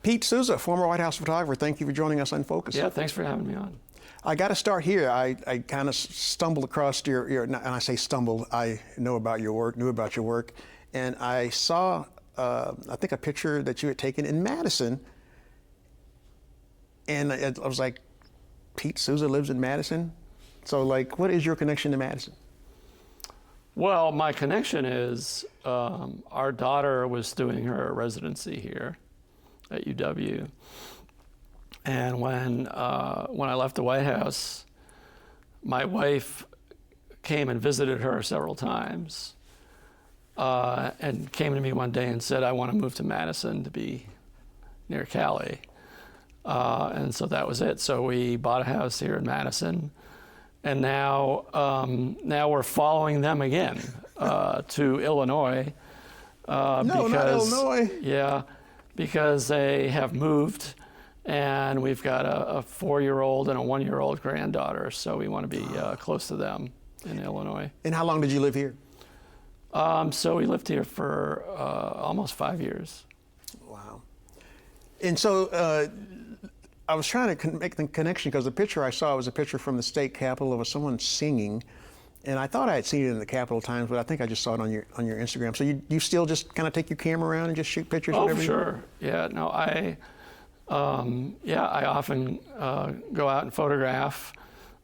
Pete Souza, former White House photographer, thank you for joining us on Focus. Yeah, thanks for having me on. I got to start here. I kind of stumbled across your, and I say stumbled, I knew about your work, and I saw, I think, a picture that you had taken in Madison, and I was like, Pete Souza lives in Madison? So, like, what is your connection to Madison? Well, my connection is our daughter was doing her residency here at UW. And when I left the White House, my wife came and visited her several times and came to me one day and said, I want to move to Madison to be near Cali. And so that was it. So we bought a house here in Madison. And now we're following them again to Illinois. No, not Illinois. Yeah, because they have moved. And we've got a 4-year-old and a 1-year-old granddaughter, so we want to be close to them in Illinois. And how long did you live here? So we lived here for almost 5 years. Wow. And so I was trying to make the connection because the picture I saw was a picture from the state capitol of someone singing, and I thought I had seen it in the Capitol Times, but I think I just saw it on your Instagram. So you still just kind of take your camera around and just shoot pictures? Oh, sure. Yeah. No, I often go out and photograph.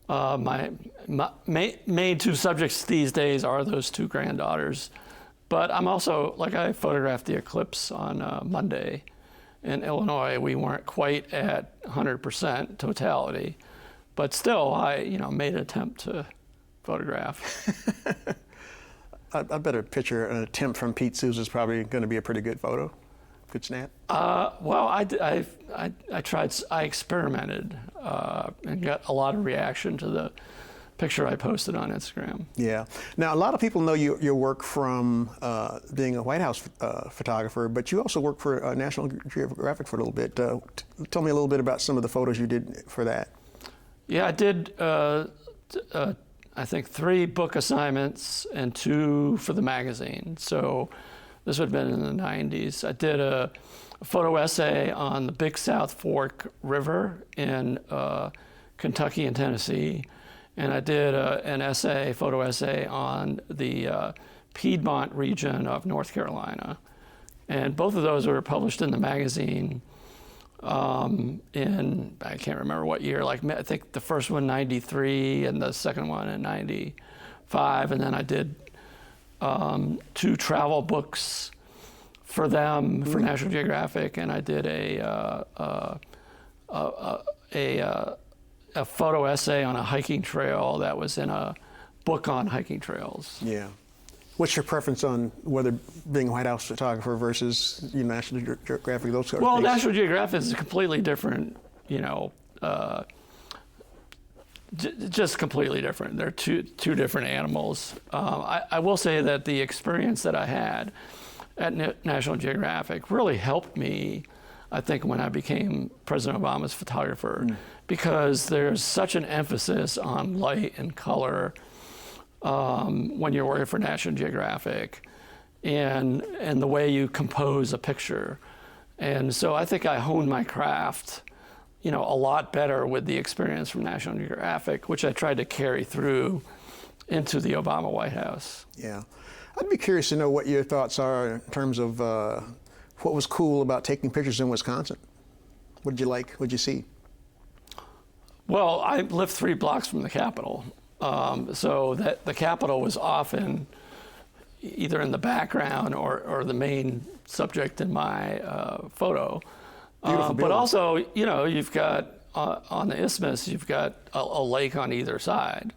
My main two subjects these days are those two granddaughters. But I'm also, I photographed the eclipse on Monday in Illinois. We weren't quite at 100% totality, but still, I made an attempt to photograph. I bet a picture, an attempt from Pete Souza is probably going to be a pretty good photo. Good snap? Well, I tried, I experimented and got a lot of reaction to the picture I posted on Instagram. Yeah. Now, a lot of people know your work from being a White House photographer, but you also work for National Geographic for a little bit. Tell me a little bit about some of the photos you did for that. Yeah, I did, I think, 3 book assignments and 2 for the magazine. So this would have been in the 90s. I did a photo essay on the Big South Fork River in Kentucky and Tennessee. And I did an photo essay on the Piedmont region of North Carolina. And both of those were published in the magazine in, I can't remember what year, I think the first one 93 and the second one in 95. And then I did 2 travel books for them, for National Geographic, and I did a photo essay on a hiking trail that was in a book on hiking trails. Yeah. What's your preference on whether being a White House photographer versus National Geographic, those sort of things? Well, National Geographic is a completely different, just completely different. They're two different animals. I will say that the experience that I had at National Geographic really helped me, I think, when I became President Obama's photographer, because there's such an emphasis on light and color when you're working for National Geographic, and the way you compose a picture. And so I think I honed my craft a lot better with the experience from National Geographic, which I tried to carry through into the Obama White House. Yeah. I'd be curious to know what your thoughts are in terms of what was cool about taking pictures in Wisconsin. What did you like? What did you see? Well, I lived 3 blocks from the Capitol, so that the Capitol was often either in the background or the main subject in my photo. But also, you've got, on the isthmus, you've got a lake on either side.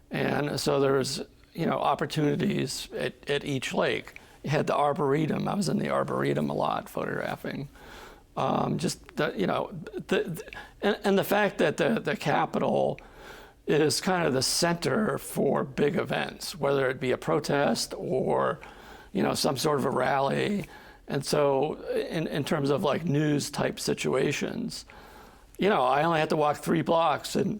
And so there's, opportunities at each lake. You had the Arboretum. I was in the Arboretum a lot photographing. And the fact that the Capitol is kind of the center for big events, whether it be a protest or, some sort of a rally. And so in terms of news type situations, I only had to walk 3 blocks and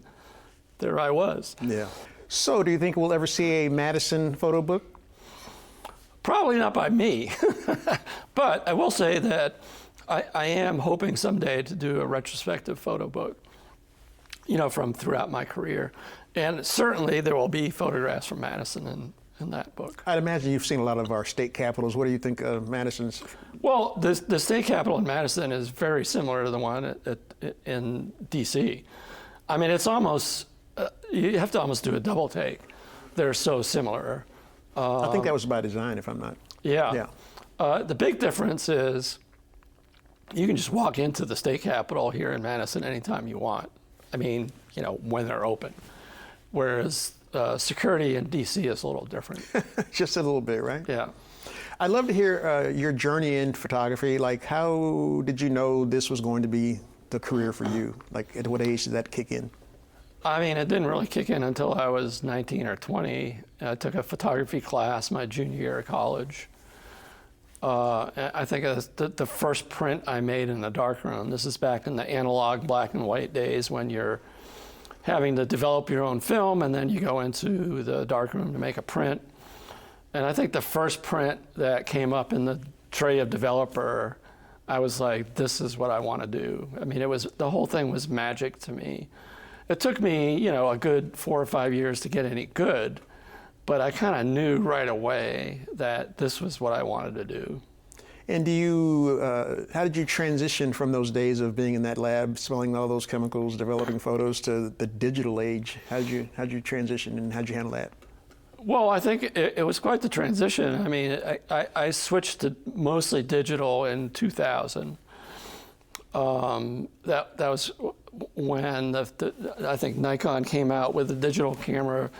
there I was. Yeah. So do you think we'll ever see a Madison photo book? Probably not by me. But I will say that I am hoping someday to do a retrospective photo book, from throughout my career. And certainly there will be photographs from Madison in that book. I'd imagine you've seen a lot of our state capitals. What do you think of Madison's? Well, the state capitol in Madison is very similar to the one in D.C. I mean, it's almost, you have to almost do a double take. They're so similar. I think that was by design, if I'm not. Yeah. The big difference is you can just walk into the state capitol here in Madison anytime you want. I mean, when they're open. Whereas security in D.C. is a little different. Just a little bit, right? Yeah. I'd love to hear your journey in photography. Like, how did you know this was going to be the career for you? Like, at what age did that kick in? I mean, it didn't really kick in until I was 19 or 20. I took a photography class my junior year of college. I think the first print I made in the darkroom, this is back in the analog black and white days when you're having to develop your own film and then you go into the darkroom to make a print. And I think the first print that came up in the tray of developer, I was like, this is what I want to do. I mean, the whole thing was magic to me. It took me, a good 4 or 5 years to get any good, but I kind of knew right away that this was what I wanted to do. And how did you transition from those days of being in that lab, smelling all those chemicals, developing photos, to the digital age? How'd you transition, and how'd you handle that? Well, I think it was quite the transition. I mean, I switched to mostly digital in 2000. That was when I think Nikon came out with a digital camera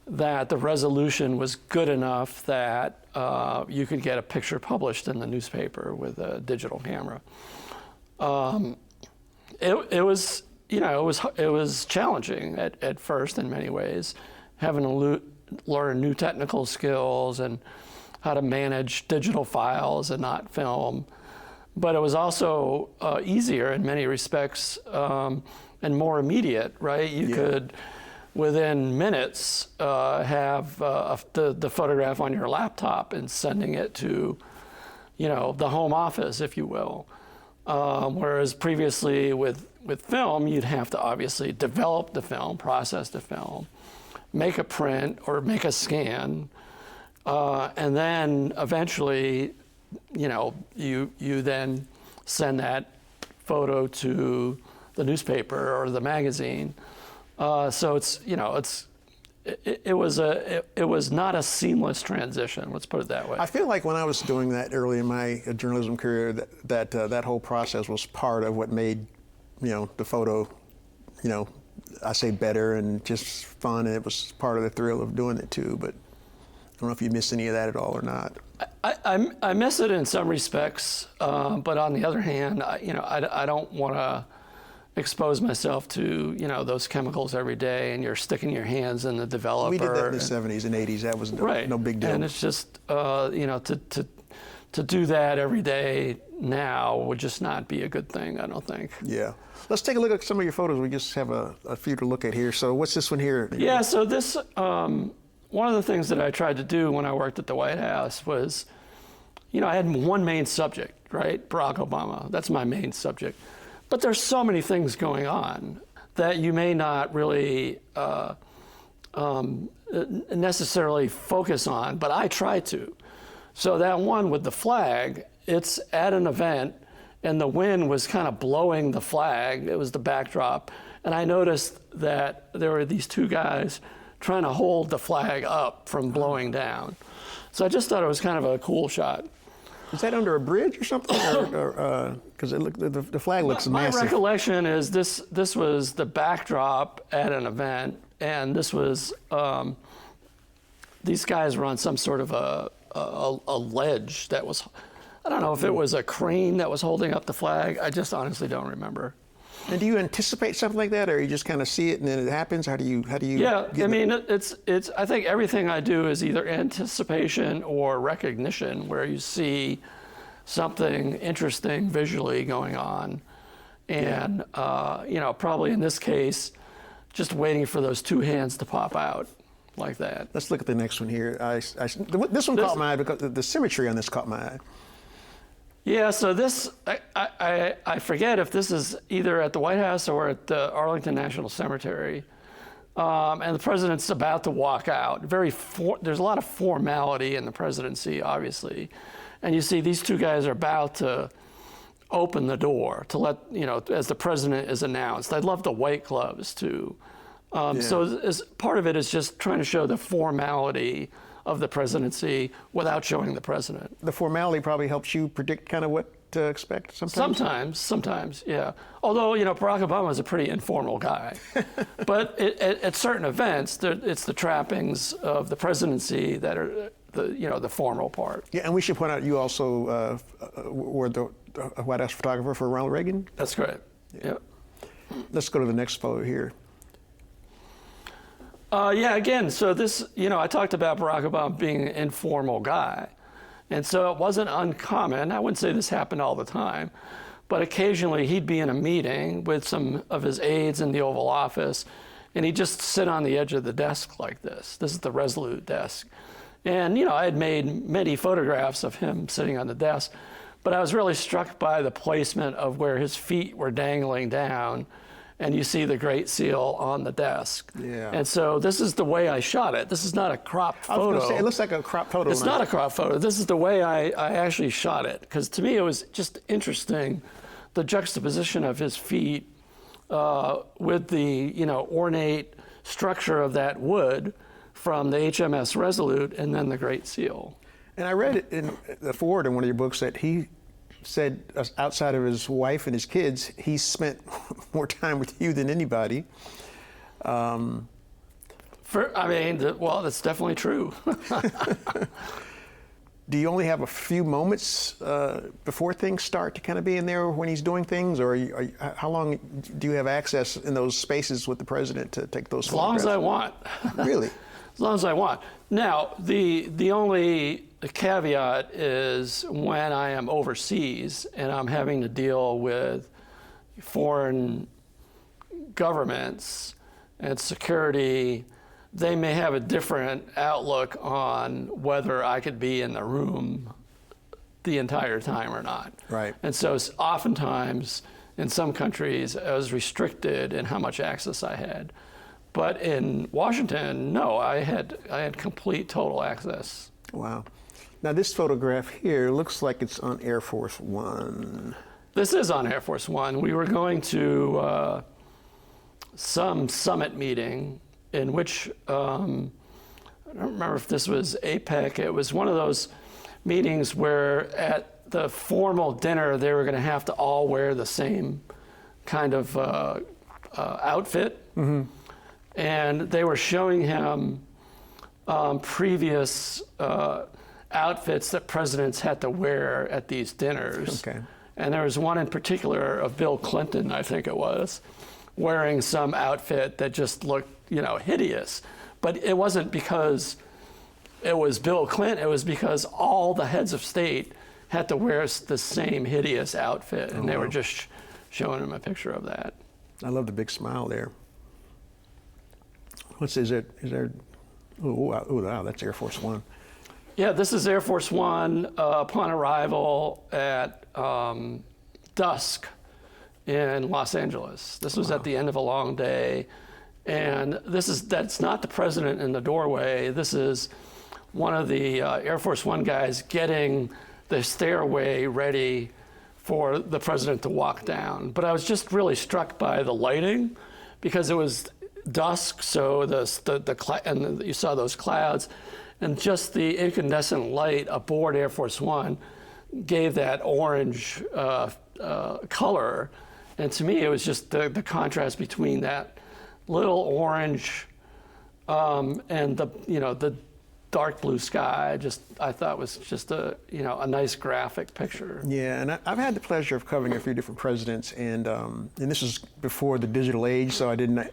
that the resolution was good enough that you could get a picture published in the newspaper with a digital camera. It was challenging at first in many ways, having to learn new technical skills and how to manage digital files and not film. But it was also easier in many respects and more immediate, right? You could, within minutes, have the photograph on your laptop and sending it to, the home office, if you will. Whereas previously with film, you'd have to obviously develop the film, process the film, make a print or make a scan, and then eventually, you then send that photo to the newspaper or the magazine. So it was not a seamless transition. Let's put it that way. I feel like when I was doing that early in my journalism career, that whole process was part of what made, the photo, I say better and just fun, and it was part of the thrill of doing it too. But I don't know if you miss any of that at all or not. I miss it in some respects, but on the other hand, I don't want to expose myself to those chemicals every day, and you're sticking your hands in the developer. We did that in the 70s and 80s. That was no big deal. And it's just to do that every day now would just not be a good thing, I don't think. Yeah. Let's take a look at some of your photos. We just have a few to look at here. So what's this one here? Yeah. So this. One of the things that I tried to do when I worked at the White House was, I had one main subject, right? Barack Obama. That's my main subject. But there's so many things going on that you may not really necessarily focus on, but I try to. So that one with the flag, it's at an event, and the wind was kind of blowing the flag. It was the backdrop. And I noticed that there were these two guys trying to hold the flag up from blowing down. So I just thought it was kind of a cool shot. Is that under a bridge or something? Because the flag looks massive. My recollection is this was the backdrop at an event, and this was these guys were on some sort of a ledge that was, I don't know if it was a crane that was holding up the flag. I just honestly don't remember. And do you anticipate something like that, or you just kind of see it and then it happens? How do you? Yeah, I mean, it's. I think everything I do is either anticipation or recognition, where you see something interesting visually going on, and probably in this case, just waiting for those two hands to pop out like that. Let's look at the next one here. This one caught my eye because the symmetry on this caught my eye. Yeah, so this, I forget if this is either at the White House or at the Arlington National Cemetery. And the president's about to walk out. There's a lot of formality in the presidency, obviously. And you see these two guys are about to open the door to let, as the president is announced. I'd love the white gloves too. So part of it is just trying to show the formality of the presidency without showing the president. The formality probably helps you predict kind of what to expect sometimes? Sometimes, yeah. Although, Barack Obama is a pretty informal guy. But at certain events, it's the trappings of the presidency that are the formal part. Yeah, and we should point out you also were the White House photographer for Ronald Reagan? That's correct, yeah. Let's go to the next photo here. Again, so this, I talked about Barack Obama being an informal guy. And so it wasn't uncommon. I wouldn't say this happened all the time, but occasionally he'd be in a meeting with some of his aides in the Oval Office, and he'd just sit on the edge of the desk like this. This is the Resolute desk. And, I had made many photographs of him sitting on the desk, but I was really struck by the placement of where his feet were dangling down, and you see the Great Seal on the desk. Yeah. And so this is the way I shot it. This is not a cropped photo. I was going to say, it looks like a cropped photo. It's not a cropped photo. This is the way I actually shot it, because to me it was just interesting, the juxtaposition of his feet with the ornate structure of that wood from the HMS Resolute and then the Great Seal. And I read it in the foreword in one of your books that he said outside of his wife and his kids, he spent more time with you than anybody. Well, that's definitely true. Do you only have a few moments before things start to kind of be in there when he's doing things, or how long do you have access in those spaces with the president to take those photographs? As long as I want. Really? As long as I want. Now, the only caveat is when I am overseas and I'm having to deal with foreign governments and security, they may have a different outlook on whether I could be in the room the entire time or not. Right. And so oftentimes in some countries I was restricted in how much access I had. But in Washington, no, I had complete, total access. Wow. Now this photograph here looks like it's on Air Force One. This is on Air Force One. We were going to some summit meeting in which, I don't remember if this was APEC, it was one of those meetings where at the formal dinner they were going to have to all wear the same kind of outfit. Mm-hmm. And they were showing him previous outfits that presidents had to wear at these dinners. Okay. And there was one in particular of Bill Clinton, I think it was, wearing some outfit that just looked, hideous. But it wasn't because it was Bill Clinton, it was because all the heads of state had to wear the same hideous outfit, and they were just showing him a picture of that. I love the big smile there. Is there, wow, that's Air Force One. Yeah, this is Air Force One upon arrival at dusk in Los Angeles. This was at the end of a long day. And that's not the president in the doorway. This is one of the Air Force One guys getting the stairway ready for the president to walk down. But I was just really struck by the lighting because it was dusk, so and you saw those clouds, and just the incandescent light aboard Air Force One gave that orange color. And to me, it was just the contrast between that little orange and the dark blue sky. I thought was just a nice graphic picture. Yeah, and I've had the pleasure of covering a few different presidents, and this was before the digital age, so I didn't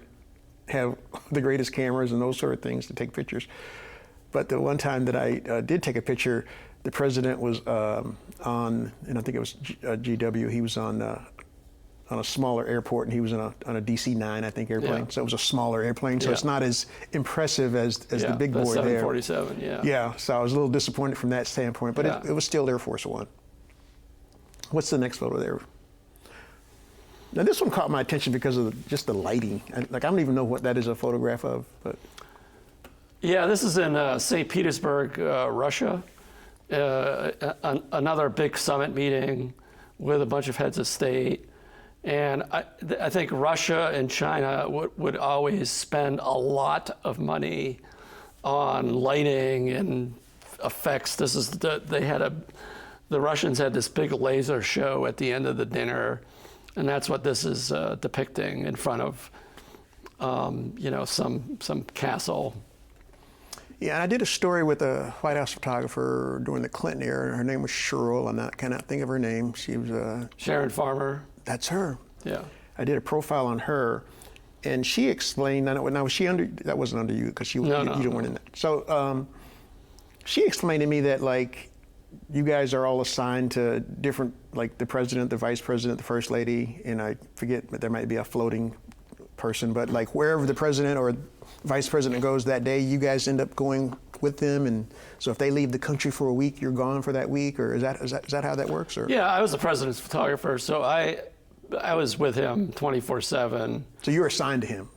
have the greatest cameras and those sort of things to take pictures. But the one time that I did take a picture, the president was on, and I think it was GW. He was on a smaller airport, and he was on a DC-9, I think, airplane. Yeah. So it was a smaller airplane, so it's not as impressive as the big boy there. 747, yeah. Yeah, so I was a little disappointed from that standpoint, but it was still Air Force One. What's the next photo there? Now this one caught my attention because of just the lighting. I don't even know what that is a photograph of, but. Yeah, this is in St. Petersburg, Russia. Another big summit meeting with a bunch of heads of state. And I think Russia and China would always spend a lot of money on lighting and effects. The Russians had this big laser show at the end of the dinner, and that's what this is depicting in front of, some castle. Yeah, and I did a story with a White House photographer during the Clinton era. Her name was Cheryl. I cannot think of her name. She was Sharon Farmer. That's her. Yeah. I did a profile on her, and she explained. Now was she under? That wasn't under you because you weren't in that. So she explained to me that like you guys are all assigned to different, like the president, the vice president, the first lady, and I forget, but there might be a floating person, but like wherever the president or vice president goes that day, you guys end up going with them, and so if they leave the country for a week, you're gone for that week, or is that how that works? Or Yeah, I was the president's photographer, so I was with him 24/7. So you were assigned to him.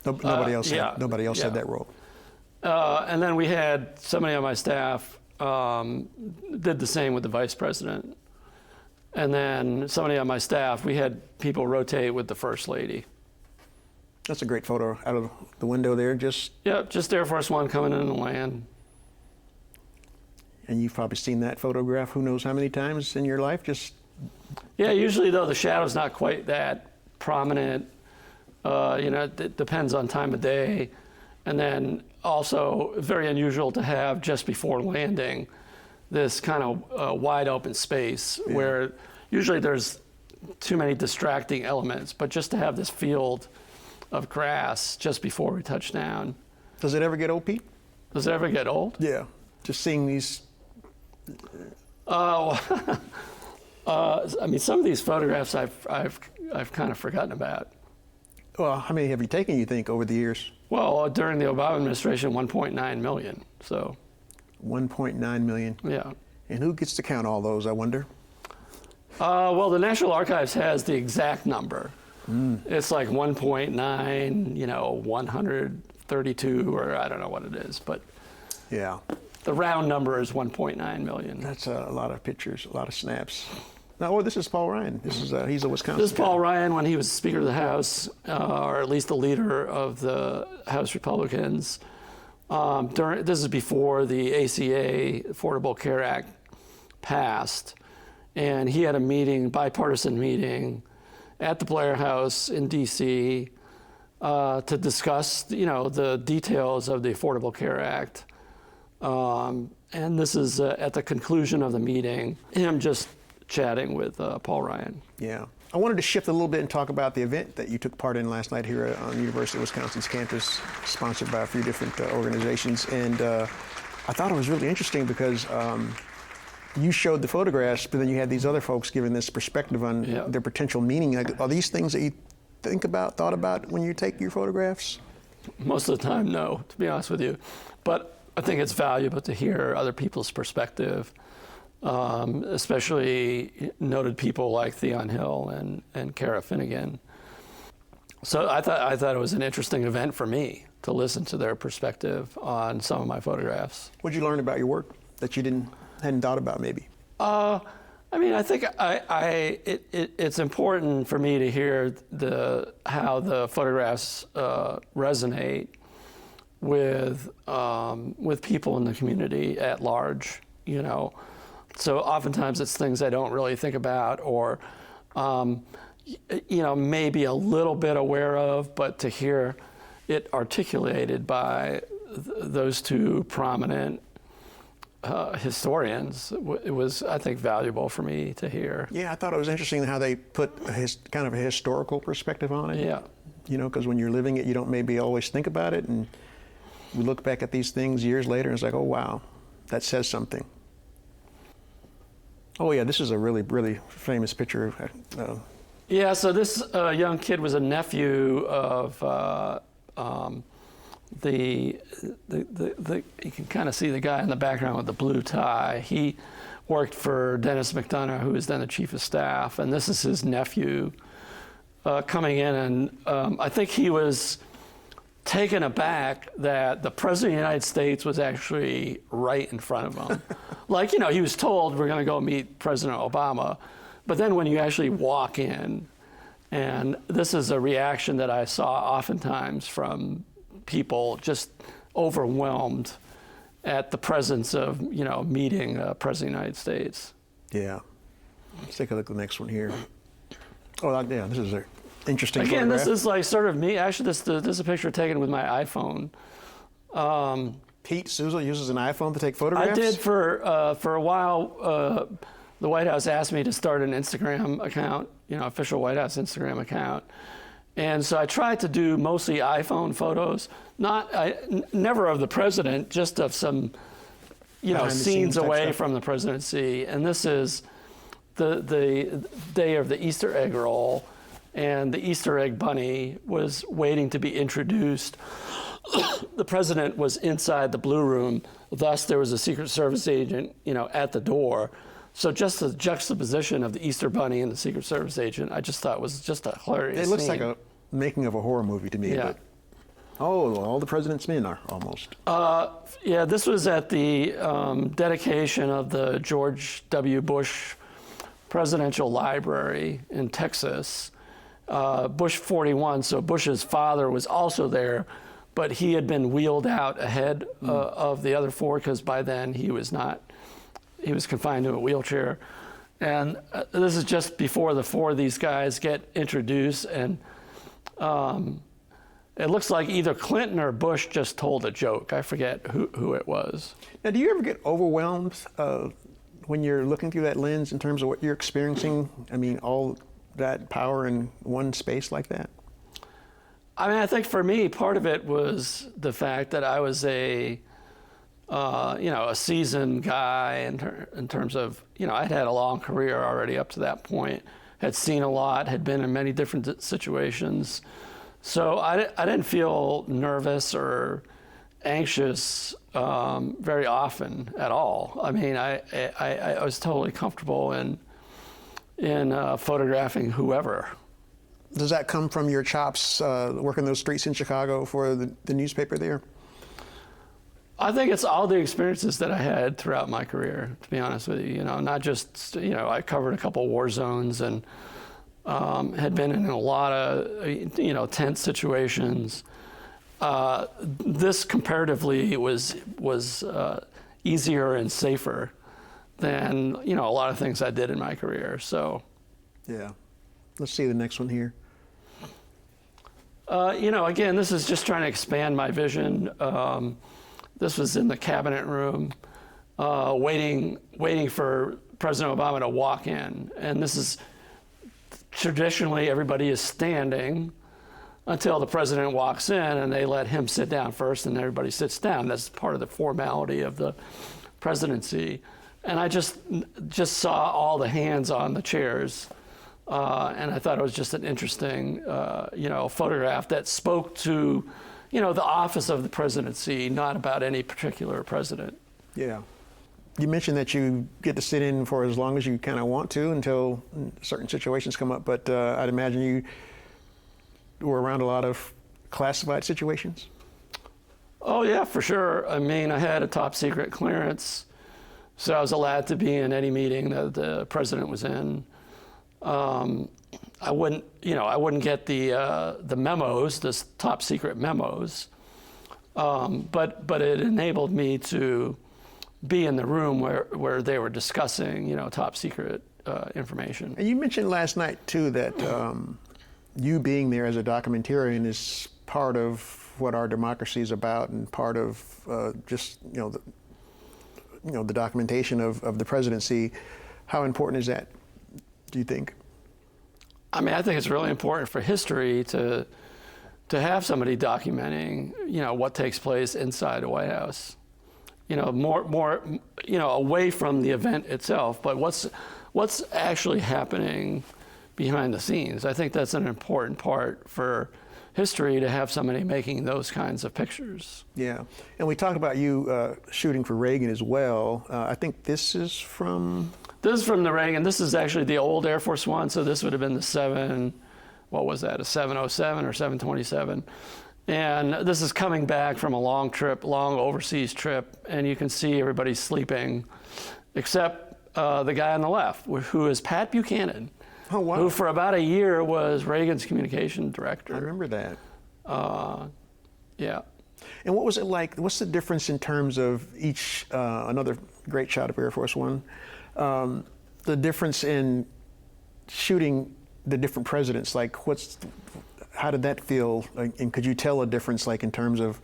Nobody else. Yeah, nobody else had that role. And then we had somebody on my staff did the same with the vice president, and then somebody on my staff. We had people rotate with the first lady. That's a great photo out of the window there. Just Air Force One coming in and land. And you've probably seen that photograph who knows how many times in your life. Yeah, usually though the shadow's not quite that prominent. It depends on time of day, and then also very unusual to have just before landing this kind of wide open space where usually there's too many distracting elements, but just to have this field of grass just before we touch down. Does it ever get old, Pete? Does it ever get old? Yeah, just seeing these. Oh, some of these photographs I've kind of forgotten about. Well, how many have you taken, you think, over the years? Well, during the Obama administration, 1.9 million. So. 1.9 million. Yeah. And who gets to count all those, I wonder? Well, the National Archives has the exact number. It's like 1.9, 132, or I don't know what it is, but yeah, the round number is 1.9 million. That's a lot of pictures, a lot of snaps. Now, this is Paul Ryan. He's a Wisconsin. This is Paul Ryan when he was Speaker of the House, or at least the leader of the House Republicans. This is before the ACA, Affordable Care Act, passed, and he had a meeting, bipartisan meeting, at the Blair House in D.C. To discuss, the details of the Affordable Care Act. And this is at the conclusion of the meeting, him just chatting with Paul Ryan. Yeah. I wanted to shift a little bit and talk about the event that you took part in last night here on the University of Wisconsin's campus, sponsored by a few different organizations. And I thought it was really interesting because you showed the photographs, but then you had these other folks giving this perspective on their potential meaning. Are these things that you thought about when you take your photographs? Most of the time, no, to be honest with you. But I think it's valuable to hear other people's perspective, especially noted people like Theon Hill and Kara Finnegan. So I thought it was an interesting event for me to listen to their perspective on some of my photographs. What did you learn about your work that you hadn't thought about maybe? I think it's important for me to hear how the photographs resonate with people in the community at large. So oftentimes it's things I don't really think about, or maybe a little bit aware of, but to hear it articulated by those two prominent historians, it was, I think, valuable for me to hear. Yeah, I thought it was interesting how they put kind of a historical perspective on it. Yeah. Because when you're living it, you don't maybe always think about it, and we look back at these things years later, and it's like, oh wow, that says something. Oh yeah, this is a really, really famous picture. Yeah, so this young kid was a nephew of you can kind of see the guy in the background with the blue tie. He worked for Dennis McDonough, who was then the chief of staff, and this is his nephew coming in, and I think he was taken aback that the president of the United States was actually right in front of him. Like, you know, he was told we're going to go meet President Obama, but then when you actually walk in, and this is a reaction that I saw oftentimes from people just overwhelmed at the presence of, you know, meeting President of the United States. Yeah. Let's take a look at the next one here. Oh, yeah, this is an interesting Again, photograph. this is like sort of me. Actually, this is a picture taken with my iPhone. Pete Souza uses an iPhone to take photographs? I did for a while. The White House asked me to start an Instagram account, you know, official White House Instagram account. And so I tried to do mostly iPhone photos, never of the president, just of some, you know, scenes away from the presidency. And this is the day of the Easter egg roll, and the Easter egg bunny was waiting to be introduced. The president was inside the Blue Room, thus there was a Secret Service agent, you know, at the door. So just the juxtaposition of the Easter bunny and the Secret Service agent, I just thought was just a hilarious It looks scene. like a making of a horror movie to me. Yeah. But, oh, all the president's men are almost. Yeah, this was at the dedication of the George W. Bush Presidential Library in Texas. Bush 41, so Bush's father was also there, but he had been wheeled out ahead of the other four because by then he was confined to a wheelchair. And this is just before the four of these guys get introduced, and it looks like either Clinton or Bush just told a joke. I forget who it was. Now, do you ever get overwhelmed when you're looking through that lens in terms of what you're experiencing? I mean, all that power in one space like that? I mean, I think for me, part of it was the fact that I was a seasoned guy in terms of, you know, I'd had a long career already up to that point, had seen a lot, had been in many different situations. So I didn't feel nervous or anxious very often at all. I mean, I was totally comfortable in photographing whoever. Does that come from your chops working those streets in Chicago for the newspaper there? I think it's all the experiences that I had throughout my career, to be honest with you. You know, not just, you know, I covered a couple war zones and had been in a lot of, you know, tense situations. This comparatively was easier and safer than, you know, a lot of things I did in my career. So, yeah. Let's see the next one here. You know, again, this is just trying to expand my vision. This was in the cabinet room, waiting for President Obama to walk in. And this is, traditionally, everybody is standing until the president walks in, and they let him sit down first, and everybody sits down. That's part of the formality of the presidency. And I just saw all the hands on the chairs. And I thought it was just an interesting, you know, photograph that spoke to, you know, the office of the presidency, not about any particular president. Yeah. You mentioned that you get to sit in for as long as you kind of want to until certain situations come up, but I'd imagine you were around a lot of classified situations? Oh, yeah, for sure. I mean, I had a top secret clearance, so I was allowed to be in any meeting that the president was in. I wouldn't get the memos, the top secret memos, but it enabled me to be in the room where they were discussing, you know, top secret information. And you mentioned last night too that you being there as a documentarian is part of what our democracy is about, and part of just the documentation of the presidency. How important is that, do you think? I mean, I think it's really important for history to have somebody documenting, you know, what takes place inside the White House. You know, more, you know, away from the event itself, but what's actually happening behind the scenes. I think that's an important part for history to have somebody making those kinds of pictures. Yeah, and we talked about you shooting for Reagan as well. I think this is from. This is from the Reagan. This is actually the old Air Force One, so this would have been the 707 or 727. And this is coming back from a long trip, long overseas trip, and you can see everybody sleeping, except the guy on the left, who is Pat Buchanan. Oh, wow. Who for about a year was Reagan's communication director. I remember that. Yeah. And what was it like? What's the difference in terms of each, another great shot of Air Force One, the difference in shooting the different presidents? Like, how did that feel? And could you tell a difference, like in terms of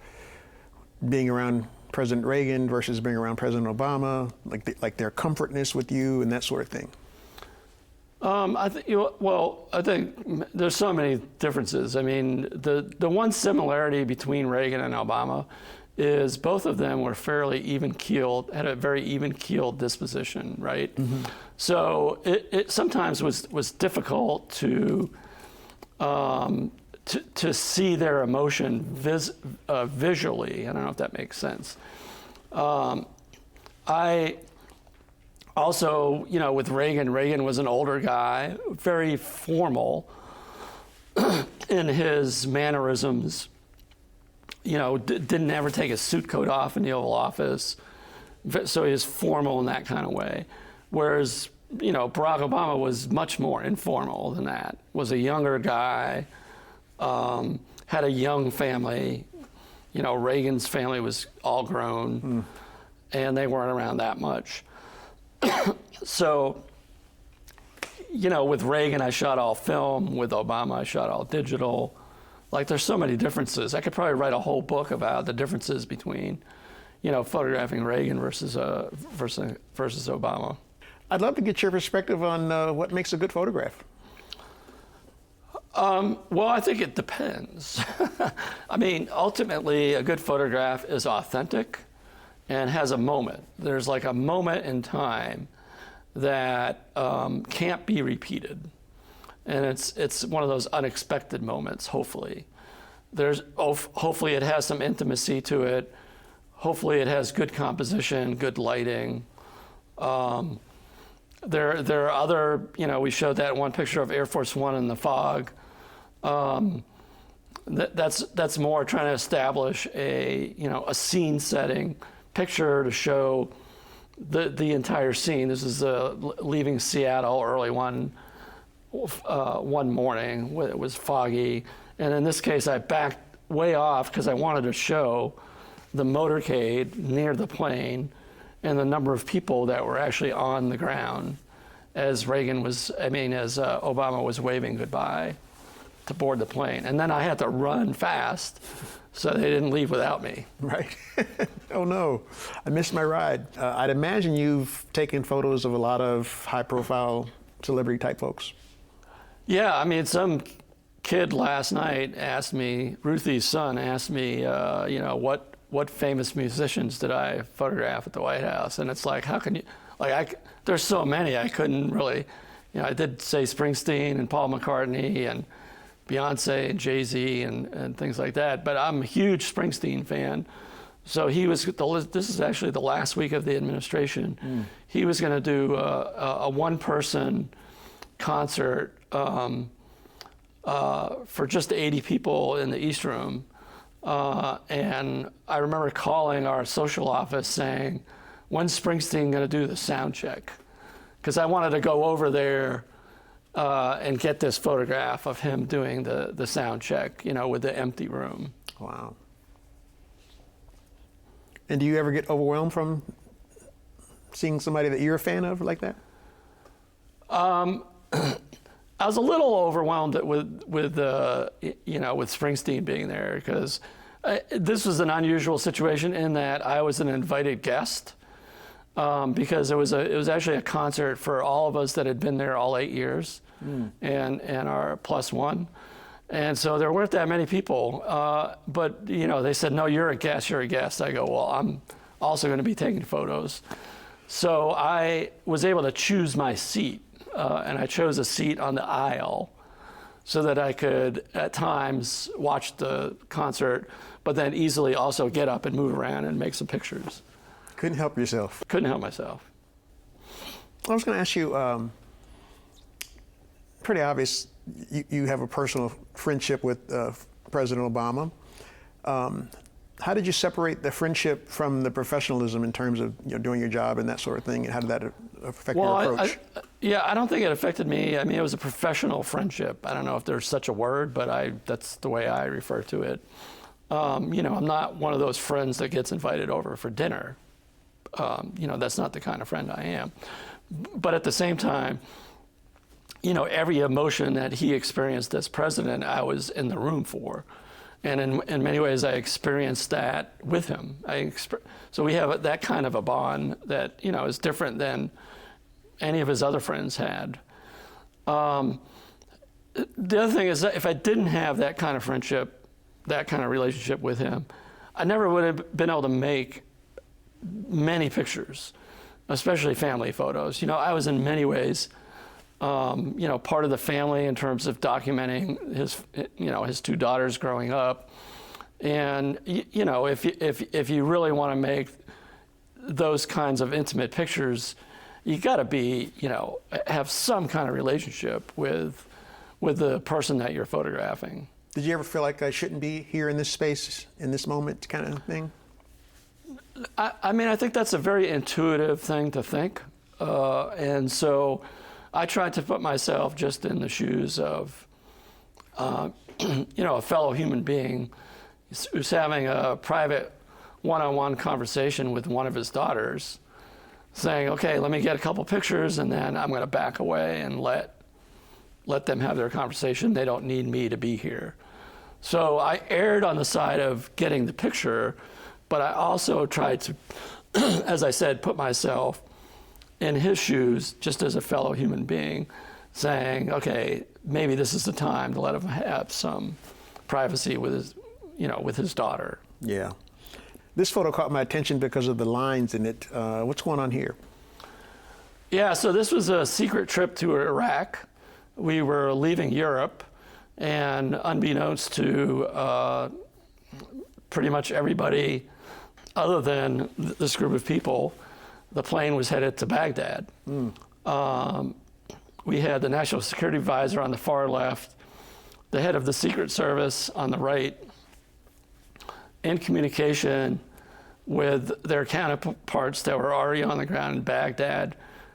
being around President Reagan versus being around President Obama, like their comfortness with you and that sort of thing? I think there's so many differences. I mean, the one similarity between Reagan and Obama is both of them were fairly even-keeled, had a very even-keeled disposition, right? Mm-hmm. So it sometimes was difficult to see their emotion visually. I don't know if that makes sense. Also, with Reagan was an older guy, very formal in his mannerisms. Didn't ever take his suit coat off in the Oval Office. So he was formal in that kind of way. Whereas, Barack Obama was much more informal than that. Was a younger guy, had a young family. Reagan's family was all grown, and they weren't around that much. So, with Reagan, I shot all film. With Obama, I shot all digital. Like, there's so many differences. I could probably write a whole book about the differences between, photographing Reagan versus Obama. I'd love to get your perspective on what makes a good photograph. Well, I think it depends. I mean, ultimately, a good photograph is authentic and has a moment. There's like a moment in time that can't be repeated. And it's one of those unexpected moments, hopefully. Hopefully it has some intimacy to it. Hopefully it has good composition, good lighting. There are other, we showed that one picture of Air Force One in the fog. That's more trying to establish a scene setting picture to show the entire scene. This is leaving Seattle early one morning. It was foggy, and in this case I backed way off because I wanted to show the motorcade near the plane and the number of people that were actually on the ground as Obama was waving goodbye to board the plane. And then I had to run fast so they didn't leave without me. Right. Oh no, I missed my ride. I'd imagine you've taken photos of a lot of high-profile celebrity type folks. Yeah, I mean, some kid last night asked me, Ruthie's son asked me, what famous musicians did I photograph at the White House? And it's like, how can you, there's so many, I couldn't really, I did say Springsteen and Paul McCartney and Beyonce and Jay-Z and things like that, but I'm a huge Springsteen fan. So this is actually the last week of the administration. He was going to do a one-person concert for just 80 people in the East Room. And I remember calling our social office saying, when's Springsteen going to do the sound check? Because I wanted to go over there and get this photograph of him doing the sound check, with the empty room. Wow. And do you ever get overwhelmed from seeing somebody that you're a fan of like that? I was a little overwhelmed with Springsteen being there because this was an unusual situation in that I was an invited guest because it was actually a concert for all of us that had been there all 8 years and our plus one. And so there weren't that many people, but they said, no, you're a guest. I go, well, I'm also going to be taking photos. So I was able to choose my seat, and I chose a seat on the aisle so that I could at times watch the concert, but then easily also get up and move around and make some pictures. Couldn't help yourself. Couldn't help myself. I was going to ask you, pretty obvious, you have a personal friendship with President Obama. How did you separate the friendship from the professionalism in terms of doing your job and that sort of thing? And how did that affect your approach? I don't think it affected me. I mean, it was a professional friendship. I don't know if there's such a word, but that's the way I refer to it. I'm not one of those friends that gets invited over for dinner. That's not the kind of friend I am. But at the same time, every emotion that he experienced as president, I was in the room for. And in many ways, I experienced that with him. So we have that kind of a bond that, is different than any of his other friends had. The other thing is that if I didn't have that kind of friendship, that kind of relationship with him, I never would have been able to make many pictures, especially family photos. I was in many ways part of the family in terms of documenting his two daughters growing up. And, if you really want to make those kinds of intimate pictures, you got to have some kind of relationship with the person that you're photographing. Did you ever feel like I shouldn't be here in this space, in this moment kind of thing? I think that's a very intuitive thing to think. And so I tried to put myself just in the shoes of, a fellow human being who's having a private one-on-one conversation with one of his daughters, saying, okay, let me get a couple pictures and then I'm going to back away and let them have their conversation. They don't need me to be here. So I erred on the side of getting the picture, but I also tried to, as I said, put myself in his shoes just as a fellow human being, saying, okay, maybe this is the time to let him have some privacy with his daughter. Yeah. This photo caught my attention because of the lines in it. What's going on here? Yeah, so this was a secret trip to Iraq. We were leaving Europe, and unbeknownst to pretty much everybody other than this group of people, the plane was headed to Baghdad. We had the National Security Advisor on the far left, the head of the Secret Service on the right, in communication with their counterparts that were already on the ground in Baghdad,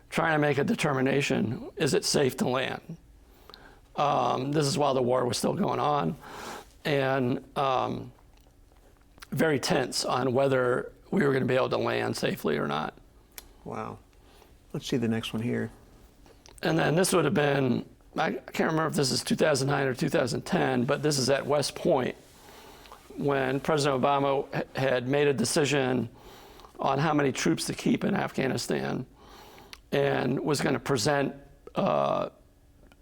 trying to make a determination, is it safe to land? This is while the war was still going on, and very tense on whether we were going to be able to land safely or not. Wow. Let's see the next one here. And then this would have been, I can't remember if this is 2009 or 2010, but this is at West Point when President Obama had made a decision on how many troops to keep in Afghanistan and was going to present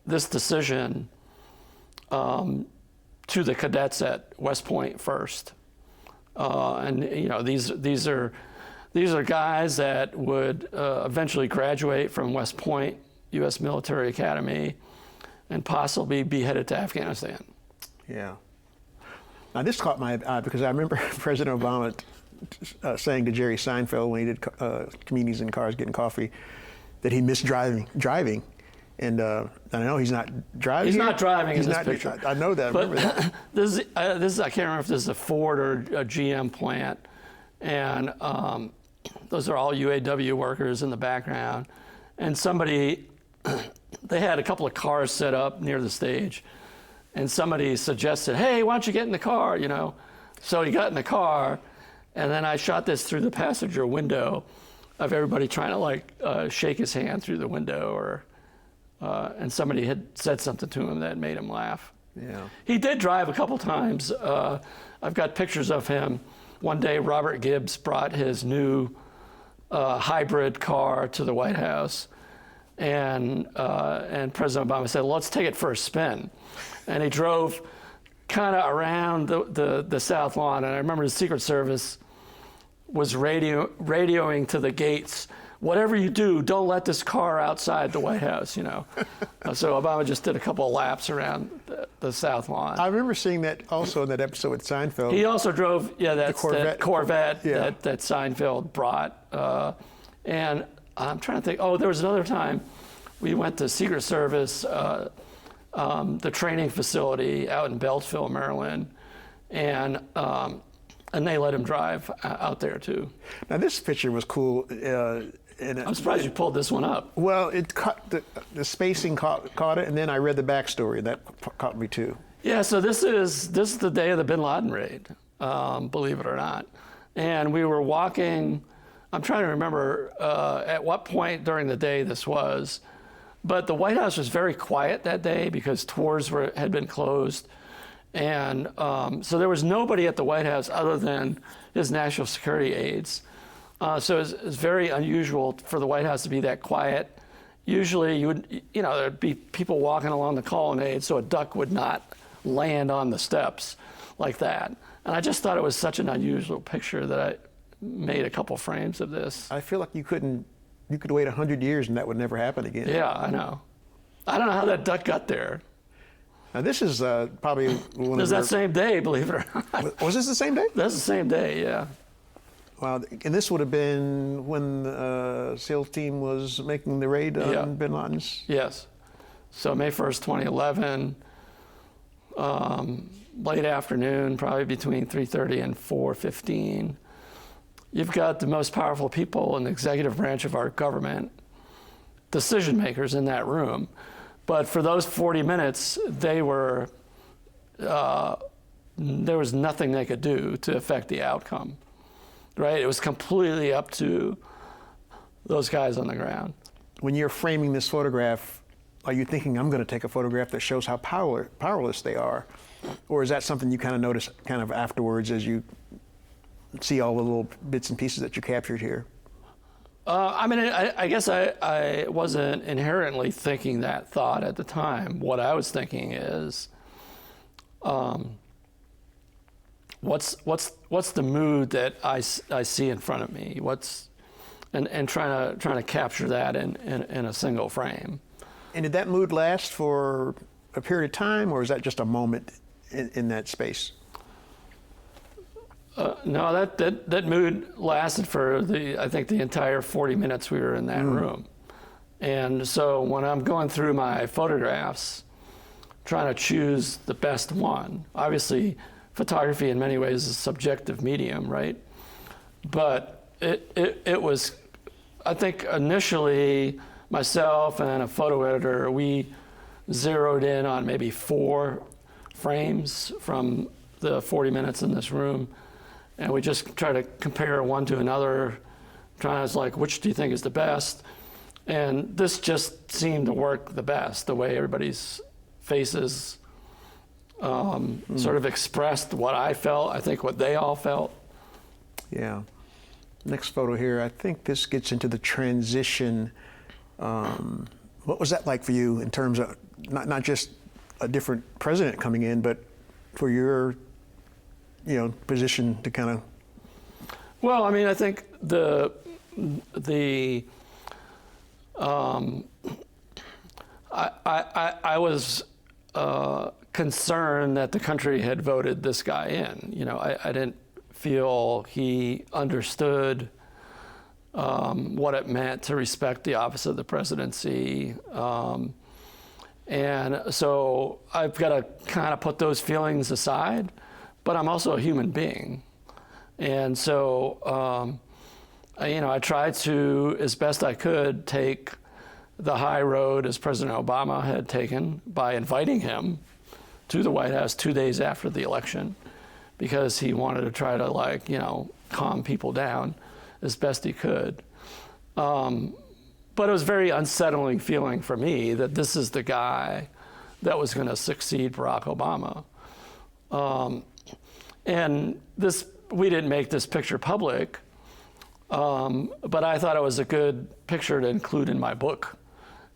this decision to the cadets at West Point first. These are guys that would eventually graduate from West Point U.S. Military Academy and possibly be headed to Afghanistan. Yeah. Now this caught my eye because I remember President Obama saying to Jerry Seinfeld when he did Comedians in Cars Getting Coffee that he missed driving. And I know he's not driving. He's here. not driving he's in this not, picture. I know that. I remember that. This is, I can't remember if this is a Ford or a GM plant. And those are all UAW workers in the background. And they had a couple of cars set up near the stage. And somebody suggested, hey, why don't you get in the car, So he got in the car, and then I shot this through the passenger window of everybody trying to shake his hand through the window, and somebody had said something to him that made him laugh. Yeah. He did drive a couple times. I've got pictures of him. One day, Robert Gibbs brought his new hybrid car to the White House, and President Obama said, let's take it for a spin. And he drove kind of around the South Lawn, and I remember the Secret Service was radioing to the gates, whatever you do, don't let this car outside the White House, you know. So Obama just did a couple of laps around the South Lawn. I remember seeing that also in that episode with Seinfeld. He also drove, that Corvette Yeah. that Seinfeld brought. And I'm trying to think, there was another time we went to Secret Service, the training facility out in Beltsville, Maryland, and they let him drive out there too. Now this picture was cool. I'm surprised you pulled this one up. Well, it caught the spacing caught it, and then I read the backstory. That caught me too. Yeah, so this is the day of the Bin Laden raid, believe it or not. And we were walking, I'm trying to remember at what point during the day this was, but the White House was very quiet that day because tours had been closed. And so there was nobody at the White House other than his national security aides. So it's very unusual for the White House to be that quiet. Usually there'd be people walking along the colonnade, so a duck would not land on the steps like that. And I just thought it was such an unusual picture that I made a couple frames of this. I feel like you could wait 100 years and that would never happen again. Yeah, I know. I don't know how that duck got there. Now this is probably one It was of that same day, believe it or not. Was this the same day? That's the same day, yeah. Wow, and this would have been when the SEAL team was making the raid on Bin Laden's? Yes. So May 1st, 2011, late afternoon, probably between 3:30 and 4:15. You've got the most powerful people in the executive branch of our government, decision makers in that room. But for those 40 minutes, there was nothing they could do to affect the outcome. Right? It was completely up to those guys on the ground. When you're framing this photograph, are you thinking, I'm going to take a photograph that shows how powerless they are? Or is that something you kind of notice kind of afterwards as you see all the little bits and pieces that you captured here? I guess I wasn't inherently thinking that thought at the time. What I was thinking is, what's the mood that I see in front of me? And trying to capture that in a single frame. And did that mood last for a period of time, or is that just a moment in that space? No, that mood lasted for I think the entire 40 minutes we were in that room. And so when I'm going through my photographs, trying to choose the best one, obviously photography in many ways is a subjective medium, right? But it was, I think initially myself and a photo editor, we zeroed in on maybe 4 frames from the 40 minutes in this room. And we just try to compare one to another, trying to which do you think is the best? And this just seemed to work the best, the way everybody's faces sort of expressed what I felt, I think what they all felt. Yeah. Next photo here, I think this gets into the transition. What was that like for you in terms of not just a different president coming in, but for your position to kind of? Well, I think I was concerned that the country had voted this guy in. I didn't feel he understood what it meant to respect the office of the presidency. And so I've got to kind of put those feelings aside, but I'm also a human being. And so, I tried to, as best I could, take the high road as President Obama had taken by inviting him to the White House 2 days after the election, because he wanted to try to calm people down as best he could. But it was a very unsettling feeling for me that this is the guy that was going to succeed Barack Obama. And we didn't make this picture public, but I thought it was a good picture to include in my book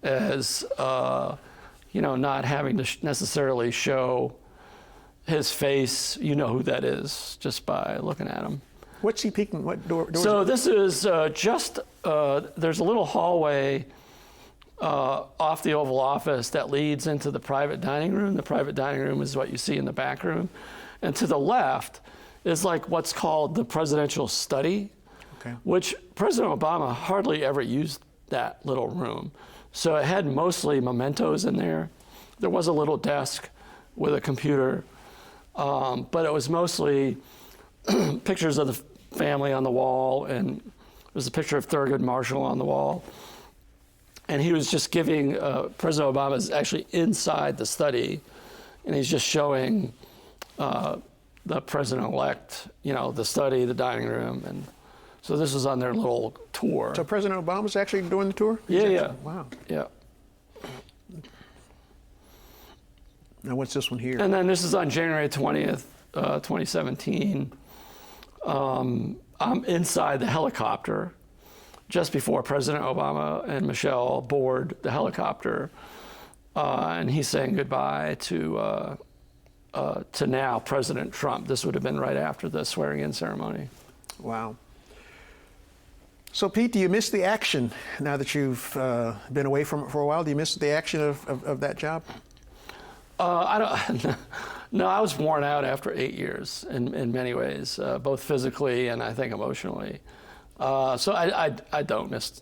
as, not having to necessarily show his face, who that is, just by looking at him. What's he peeking? What door? So this is there's a little hallway off the Oval Office that leads into the private dining room. The private dining room is what you see in the back room. And to the left is like what's called the presidential study, okay. which President Obama hardly ever used that little room. So it had mostly mementos in there. There was a little desk with a computer, but it was mostly pictures of the family on the wall, and there was a picture of Thurgood Marshall on the wall. And he was just giving, President Obama is actually inside the study, and he's just showing the president-elect, the study, the dining room. And so this was on their little tour. So President Obama's actually doing the tour? Yeah. Wow. Yeah. Now what's this one here? And then this is on January 20th, 2017. I'm inside the helicopter just before President Obama and Michelle board the helicopter, and he's saying goodbye to now President Trump. This would have been right after the swearing-in ceremony. Wow. So Pete, do you miss the action now that you've been away from it for a while? Do you miss the action of that job? I don't. No, I was worn out after 8 years in many ways, both physically and I think emotionally. So I don't miss.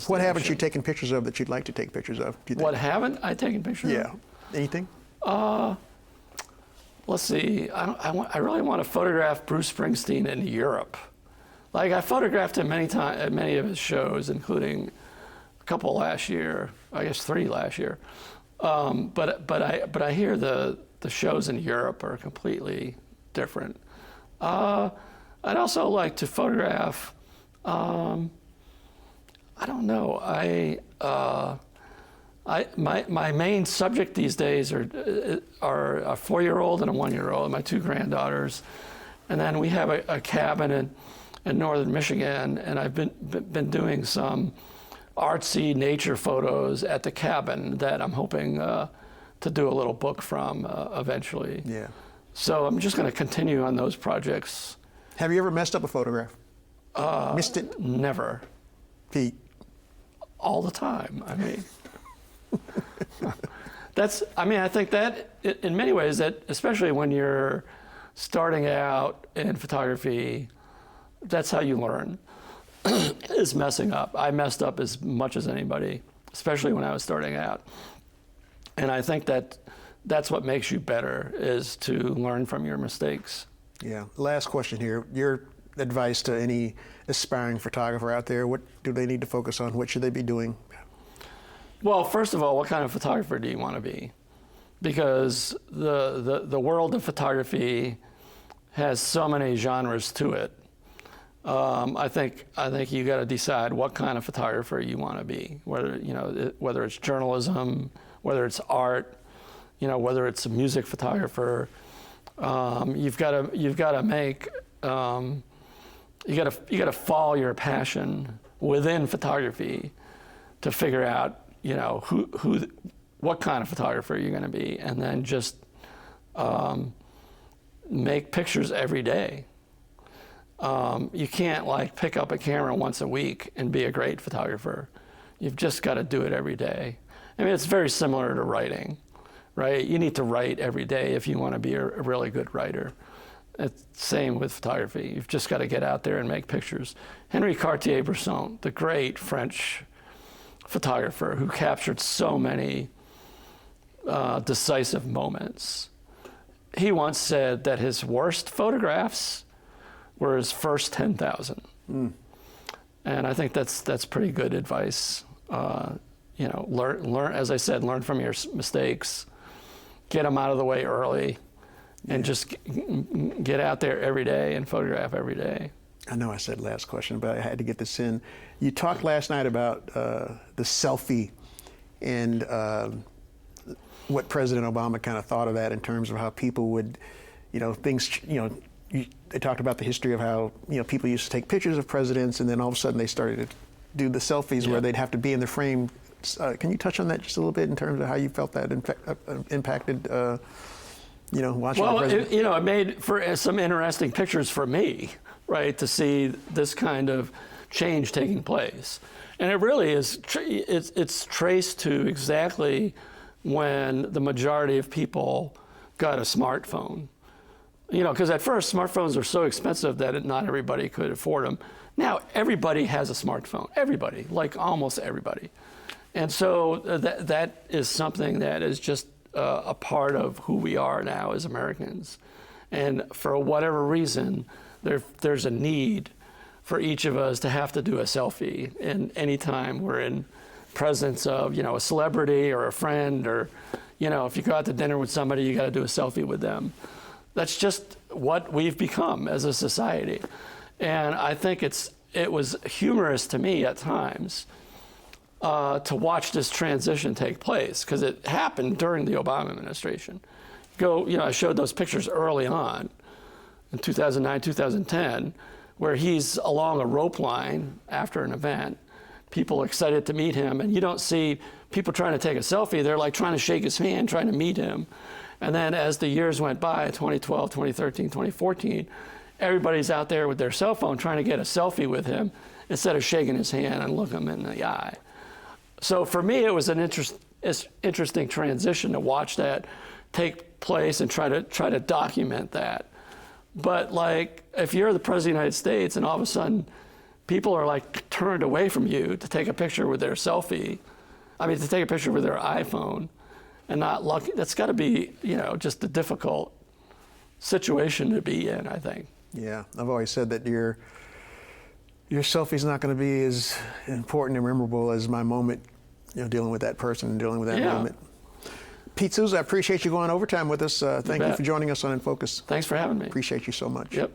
What haven't you taken pictures of that you'd like to take pictures of? Do you think? What haven't I taken pictures of? Yeah. Anything? Let's see. I really want to photograph Bruce Springsteen in Europe. Like I photographed him many times at many of his shows, including a couple last year. I guess 3 last year. But I hear the shows in Europe are completely different. I'd also like to photograph. I don't know. My main subject these days are a 4-year-old and a 1-year-old, my 2 granddaughters, and then we have a cabin in northern Michigan, and I've been doing some artsy nature photos at the cabin that I'm hoping to do a little book from eventually. Yeah. So I'm just going to continue on those projects. Have you ever messed up a photograph? Missed it? Never. Pete? All the time. I mean, I think that in many ways, that especially when you're starting out in photography, that's how you learn, is messing up. I messed up as much as anybody, especially when I was starting out. And I think that's what makes you better, is to learn from your mistakes. Yeah. Last question here. Your advice to any aspiring photographer out there, what do they need to focus on? What should they be doing? Well, first of all, what kind of photographer do you want to be? Because the world of photography has so many genres to it. I think you got to decide what kind of photographer you want to be. Whether it's journalism, whether it's art, whether it's a music photographer. You've got to make. You got to follow your passion within photography to figure out what kind of photographer you're going to be, and then just make pictures every day. You can't pick up a camera once a week and be a great photographer. You've just got to do it every day. I mean, it's very similar to writing, right? You need to write every day if you want to be a really good writer. It's same with photography. You've just got to get out there and make pictures. Henri Cartier-Bresson, the great French photographer who captured so many decisive moments, he once said that his worst photographs were his first 10,000. And I think that's pretty good advice. Learn, as I said, learn from your mistakes, get them out of the way early, and just get out there every day and photograph every day. I know I said last question, but I had to get this in. You talked last night about the selfie and what President Obama kind of thought of that in terms of how people would, they talked about the history of how, people used to take pictures of presidents, and then all of a sudden they started to do the selfies where they'd have to be in the frame. Can you touch on that just a little bit in terms of how you felt that impacted watching the president? It made for some interesting pictures for me, right, to see this kind of change taking place. And it really is, it's traced to exactly when the majority of people got a smartphone. You know, because at first smartphones were so expensive that not everybody could afford them. Now everybody has a smartphone, everybody, like almost everybody. And so that is something that is just a part of who we are now as Americans. And for whatever reason, there's a need for each of us to have to do a selfie. And anytime we're in presence of, you know, a celebrity or a friend, or, you know, if you go out to dinner with somebody, you got to do a selfie with them. That's just what we've become as a society. And I think it was humorous to me at times to watch this transition take place, because it happened during the Obama administration. I showed those pictures early on in 2009, 2010, where he's along a rope line after an event, people excited to meet him, and you don't see people trying to take a selfie. They're like trying to shake his hand, trying to meet him. And then as the years went by, 2012, 2013, 2014, everybody's out there with their cell phone trying to get a selfie with him instead of shaking his hand and looking him in the eye. So for me, it was an interesting transition to watch that take place and try to document that. But like, if you're the President of the United States and all of a sudden people are like turned away from you to take a picture with their to take a picture with their iPhone and not lucky, that's got to be, you know, just a difficult situation to be in, I think. Yeah, I've always said that your selfie's not going to be as important and memorable as my moment, you know, dealing with that person and dealing with that moment. Pete Souza, I appreciate you going overtime with us. Thank you for joining us on In Focus. Thanks for having me. Appreciate you so much. Yep.